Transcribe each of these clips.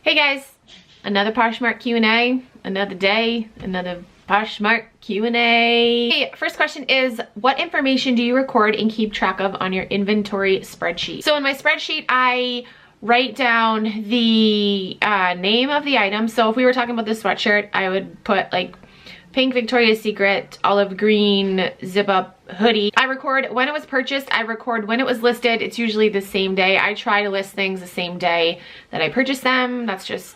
Hey guys, another Poshmark Q&A, another day, another Poshmark Q&A. Hey, first question is, what information do you record and keep track of on your inventory spreadsheet? So in my spreadsheet, I write down the name of the item. So if we were talking about this sweatshirt, I would put like pink Victoria's Secret, olive green, zip up hoodie. I record when it was purchased, I record when it was listed. It's usually the same day. I try to list things the same day that I purchase them. That's just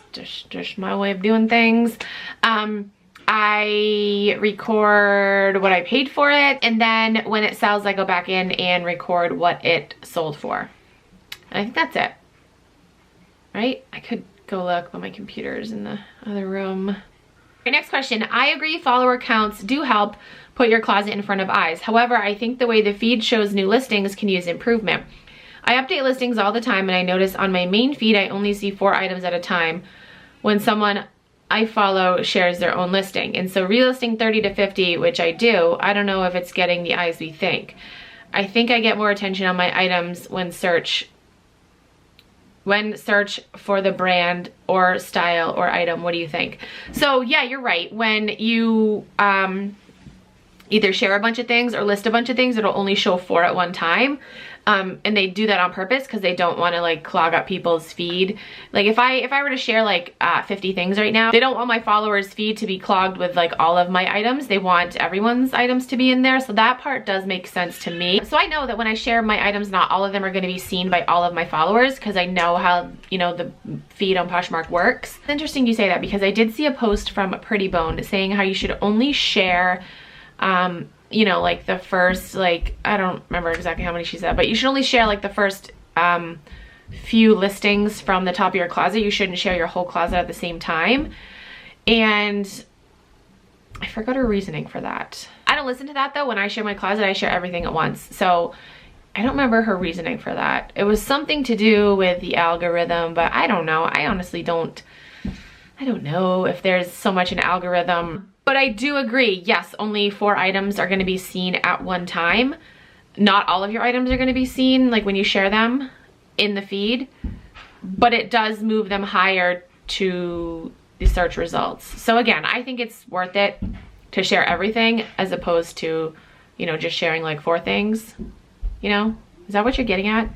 my way of doing things. I record what I paid for it, and then when it sells, I go back in and record what it sold for. And I think that's it, right? I could go look, but my computer's in the other room. Okay, next question. I agree follower counts do help put your closet in front of eyes. However, I think the way the feed shows new listings can use improvement. I update listings all the time, and I notice on my main feed, I only see 4 items at a time when someone I follow shares their own listing. And so relisting 30 to 50, which I do, I don't know if it's getting the eyes we think. I think I get more attention on my items when search for the brand or style or item. What do you think? So yeah, you're right. When you either share a bunch of things or list a bunch of things, it'll only show 4 at one time. And they do that on purpose because they don't want to like clog up people's feed. Like if I were to share like 50 things right now, they don't want my followers' feed to be clogged with like all of my items. They want everyone's items to be in there. So that part does make sense to me. So I know that when I share my items, not all of them are going to be seen by all of my followers because I know how, you know, the feed on Poshmark works. It's interesting you say that because I did see a post from Pretty Bone saying how you should only share you know, like the first, like, I don't remember exactly how many she said, but you should only share like the first few listings from the top of your closet. You shouldn't share your whole closet at the same time. And I forgot her reasoning for that. I don't listen to that though. When I share my closet, I share everything at once. So I don't remember her reasoning for that. It was something to do with the algorithm, but I don't know. I honestly don't know if there's so much an algorithm. But I do agree, yes, only 4 items are gonna be seen at one time. Not all of your items are gonna be seen, like when you share them in the feed, but it does move them higher to the search results. So again, I think it's worth it to share everything as opposed to, you know, just sharing like 4 things, you know? Is that what you're getting at?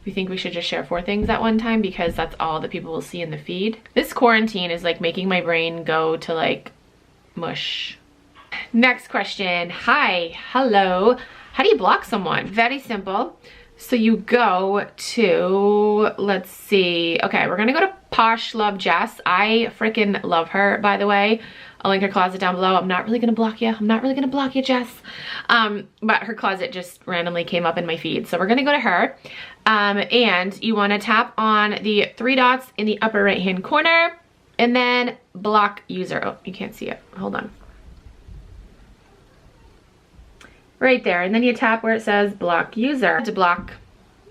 You think we should just share 4 things at one time because that's all that people will see in the feed? This quarantine is like making my brain go to like mush. Next question. Hi, hello. How do you block someone? Very simple. So you go to, let's see. Okay, we're gonna go to Posh Love Jess. I freaking love her, by the way. I'll link her closet down below. I'm not really gonna block you. I'm not really gonna block you, Jess. But her closet just randomly came up in my feed. So we're gonna go to her. And you wanna tap on the 3 dots in the upper right-hand corner and then block user. Oh, you can't see it. Hold on. Right there. And then you tap where it says block user to block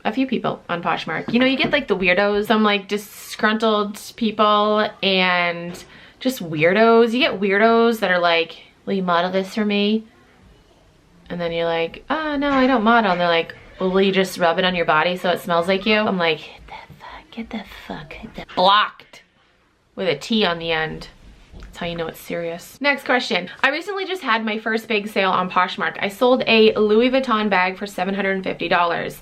a few people on Poshmark. You know, you get like the weirdos, some like disgruntled people and just weirdos. You get weirdos that are like, will you model this for me? And then you're like, oh no, I don't model. And they're like, well, will you just rub it on your body so it smells like you? I'm like, get the fuck. Blocked with a T on the end. That's how you know it's serious. Next question. I recently just had my first big sale on Poshmark. I sold a Louis Vuitton bag for $750.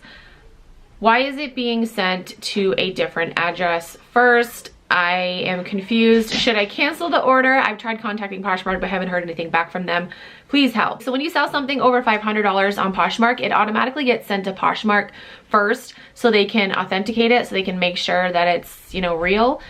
Why is it being sent to a different address? First, I am confused. Should I cancel the order? I've tried contacting Poshmark but haven't heard anything back from them. Please help. So when you sell something over $500 on Poshmark, it automatically gets sent to Poshmark first so they can authenticate it, so they can make sure that it's, you know, real.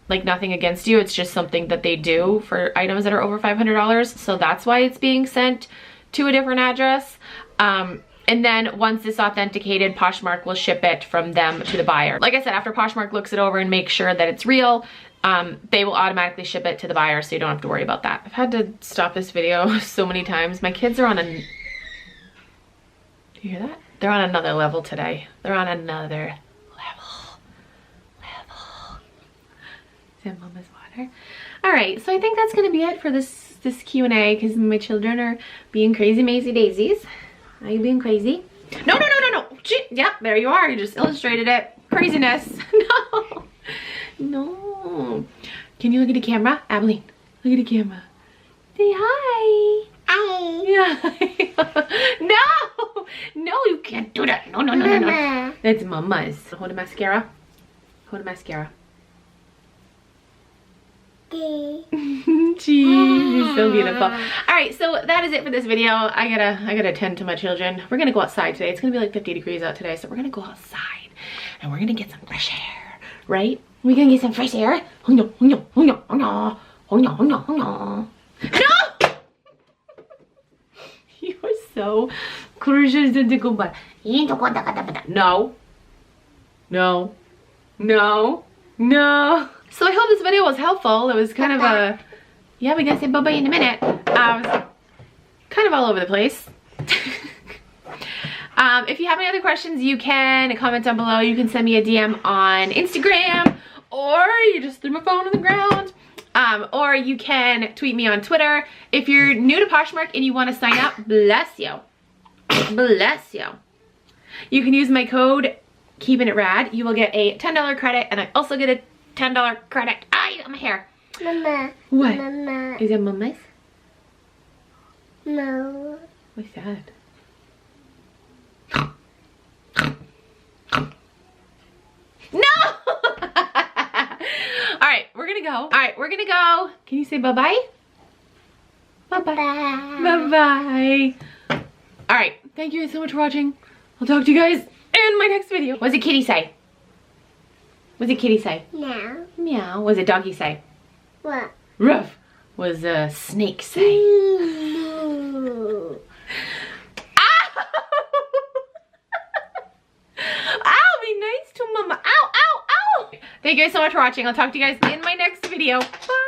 Like nothing against you, it's just something that they do for items that are over $500. So that's why it's being sent to a different address. And then once it's authenticated, Poshmark will ship it from them to the buyer. Like I said, after Poshmark looks it over and makes sure that it's real, they will automatically ship it to the buyer, so you don't have to worry about that. I've had to stop this video so many times. My kids are on a... Do you hear that? They're on another level today. They're on another level. Is Mama's water? All right, so I think that's gonna be it for this Q&A because my children are being crazy Maisie daisies. Are you being crazy? No, no, no, no, no. Yep, there you are. You just illustrated it. Craziness. No. No. Can you look at the camera? Abilene, look at the camera. Say hi. Hi. Yeah. No. No, you can't do that. No, no, no, no, no. That's Mama's. Hold the mascara. Hold the mascara. Jeez, you're so beautiful. All right, so that is it for this video. I gotta tend to my children. We're gonna go outside today. It's gonna be like 50 degrees out today, so we're gonna go outside and we're gonna get some fresh air, right? We're gonna get some fresh air. Oh no, oh no, oh no, oh no, oh no, oh no, oh no. No! You are so crucial to go back. No. No. No. No. So I hope this video was helpful. It was kind of a, yeah, we gotta say bye-bye in a minute. I was kind of all over the place. If you have any other questions, you can comment down below. You can send me a DM on Instagram, or you just threw my phone on the ground. Or you can tweet me on Twitter. If you're new to Poshmark and you want to sign up, bless you. Bless you. You can use my code KeepinItRad. You will get a $10 credit, and I also get a $10 credit. Ah, you got my hair. Mama. What? Mama. Is it Mama's? No. What's that? No! Alright, we're gonna go. Alright, we're gonna go. Can you say bye-bye? Bye-bye. Bye-bye. Alright, thank you guys so much for watching. I'll talk to you guys in my next video. What does a kitty say? What does a kitty say? Meow. Meow. What does a doggy say? What? Ruff. What does a snake say? Moo. Ow! Ow, be nice to Mama. Ow, ow, ow! Thank you guys so much for watching. I'll talk to you guys in my next video. Bye!